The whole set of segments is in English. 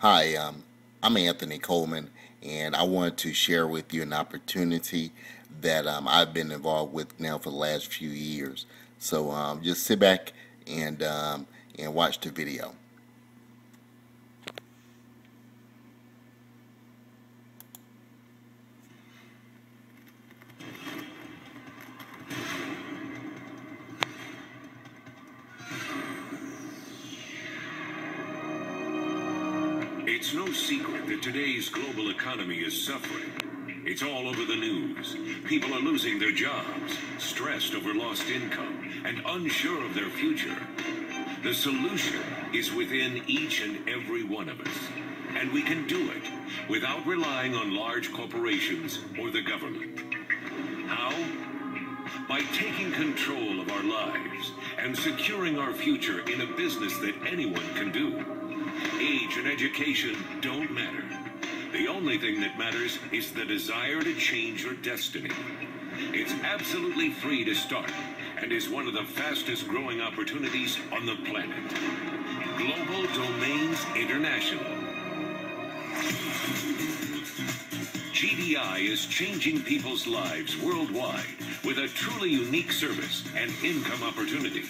Hi, I'm Anthony Coleman, and I wanted to share with you an opportunity that I've been involved with now for the last few years. So just sit back and watch the video. It's no secret that today's global economy is suffering. It's all over the news. People are losing their jobs, stressed over lost income, and unsure of their future. The solution is within each and every one of us. And we can do it without relying on large corporations or the government. How? By taking control of our lives and securing our future in a business that anyone can do. Age and education don't matter. The only thing that matters is the desire to change your destiny. It's absolutely free to start and is one of the fastest growing opportunities on the planet. Global Domains International. GDI is changing people's lives worldwide with a truly unique service and income opportunity.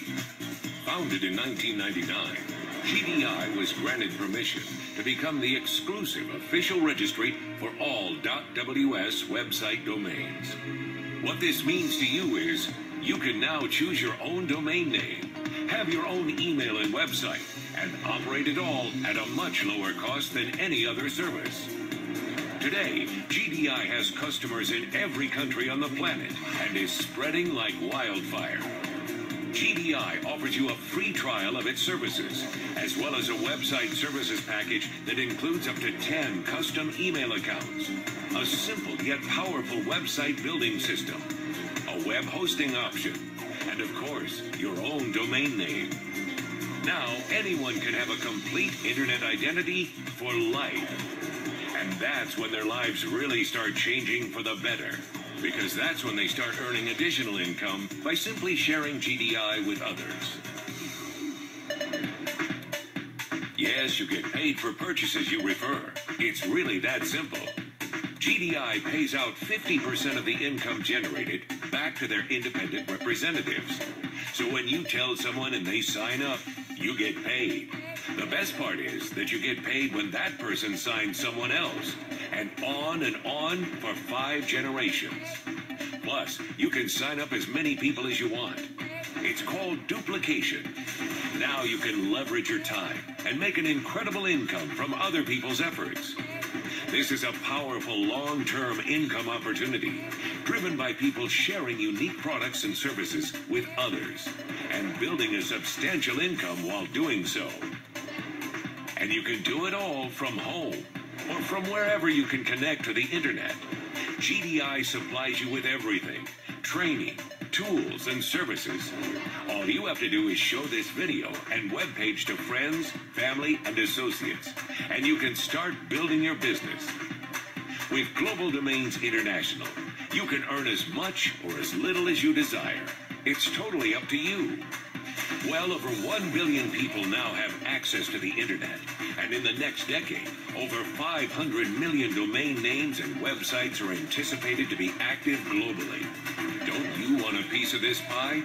Founded in 1999, GDI was granted permission to become the exclusive official registry for all .ws website domains. What this means to you is you can now choose your own domain name, have your own email and website, and operate it all at a much lower cost than any other service. Today, GDI has customers in every country on the planet and is spreading like wildfire. GDI offers you a free trial of its services, as well as a website services package that includes up to 10 custom email accounts, a simple yet powerful website building system, a web hosting option, and of course, your own domain name. Now, anyone can have a complete internet identity for life. And that's when their lives really start changing for the better. Because that's when they start earning additional income by simply sharing GDI with others. Yes, you get paid for purchases you refer. It's really that simple. GDI pays out 50% of the income generated back to their independent representatives. So when you tell someone and they sign up, you get paid. The best part is that you get paid when that person signs someone else, and on for 5 generations. Plus, you can sign up as many people as you want. It's called duplication. Now you can leverage your time and make an incredible income from other people's efforts. This is a powerful long-term income opportunity driven by people sharing unique products and services with others and building a substantial income while doing so. And you can do it all from home or from wherever you can connect to the internet. GDI supplies you with everything: training, tools, and services. All you have to do is show this video and webpage to friends, family, and associates, and you can start building your business. With Global Domains International, you can earn as much or as little as you desire. It's totally up to you. Well over 1 billion people now have access to the internet, and in the next decade, over 500 million domain names and websites are anticipated to be active globally. Don't you want a piece of this pie?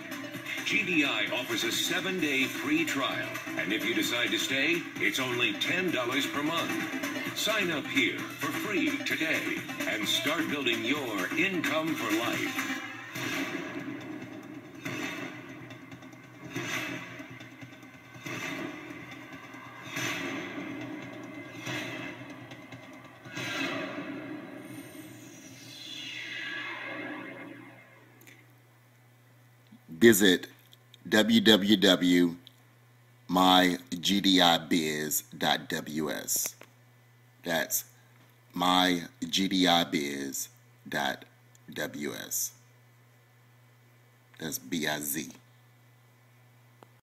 GDI offers a 7-day free trial, and if you decide to stay, it's only $10 per month. Sign up here for free today and start building your income for life. Visit www.mygdibiz.ws. That's mygdibiz.ws. That's BIZ.